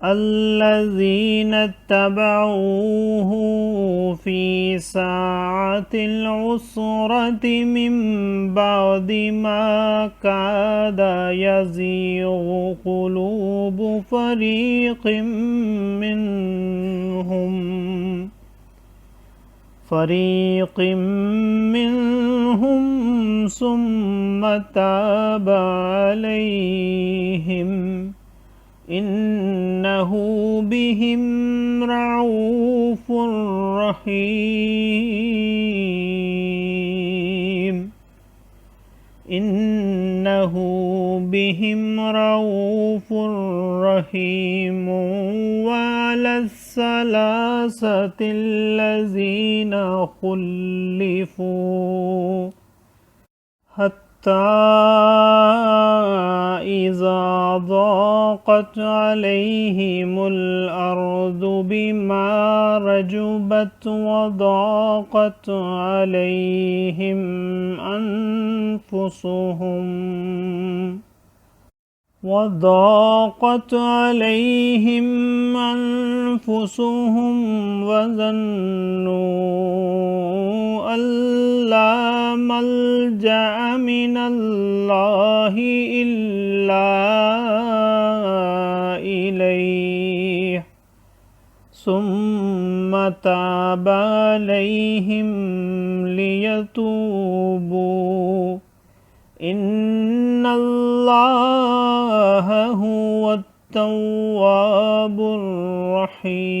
الذين اتبعوه في ساعة العسرة من بعد ما كاد يزيغ قلوب فريق منهم ثم تاب عليهم إنه بهم رؤوف رحيم। إنه بهم رؤوف رحيم وعلى الثلاثة الذين خلفوا حتى إذا ضاقت عليهم الأرض بما رحبت وضاقت عليهم أنفسهم وظنوا أن لا ملجأ من الله إلا إليه ثم تاب عليهم ليتوبوا إن الله هو التواب الرحيم।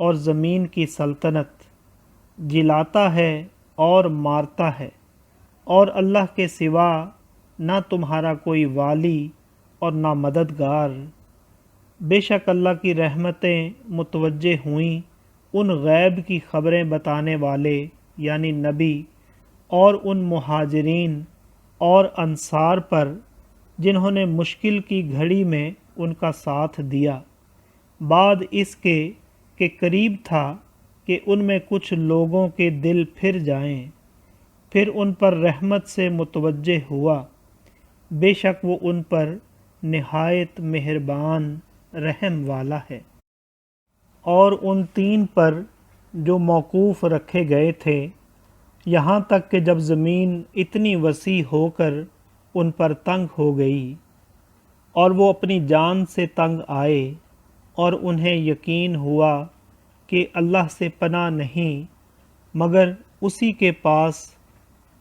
اور زمین کی سلطنت، جلاتا ہے اور مارتا ہے، اور اللہ کے سوا نہ تمہارا کوئی والی اور نہ مددگار۔ بے شک اللہ کی رحمتیں متوجہ ہوئیں ان غیب کی خبریں بتانے والے یعنی نبی اور ان مہاجرین اور انصار پر جنہوں نے مشکل کی گھڑی میں ان کا ساتھ دیا، بعد اس کے کہ قریب تھا کہ ان میں کچھ لوگوں کے دل پھر جائیں، پھر ان پر رحمت سے متوجہ ہوا، بے شک وہ ان پر نہایت مہربان رحم والا ہے۔ اور ان 3 پر جو موقوف رکھے گئے تھے، یہاں تک کہ جب زمین اتنی وسیع ہو کر ان پر تنگ ہو گئی اور وہ اپنی جان سے تنگ آئے، اور انہیں یقین ہوا کہ اللہ سے پناہ نہیں مگر اسی کے پاس،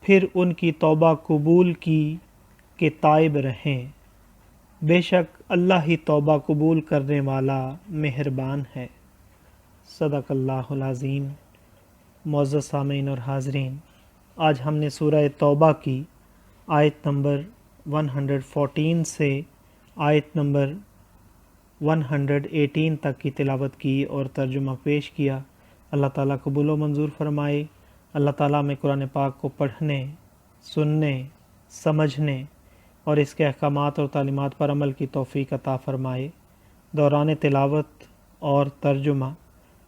پھر ان کی توبہ قبول کی کہ تائب رہیں۔ بے شک اللہ ہی توبہ قبول کرنے والا مہربان ہے۔ صدق اللہ العظیم۔ معزز سامعین اور حاضرین، آج ہم نے سورہ توبہ کی آیت نمبر 114 سے آیت نمبر 118 تک کی تلاوت کی اور ترجمہ پیش کیا۔ اللہ تعالیٰ قبول و منظور فرمائے۔ اللہ تعالیٰ میں قرآن پاک کو پڑھنے، سننے، سمجھنے اور اس کے احکامات اور تعلیمات پر عمل کی توفیق عطا فرمائے۔ دوران تلاوت اور ترجمہ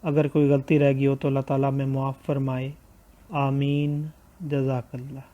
اگر کوئی غلطی رہ گئی ہو تو اللہ تعالیٰ میں معاف فرمائے۔ آمین۔ جزاک اللہ۔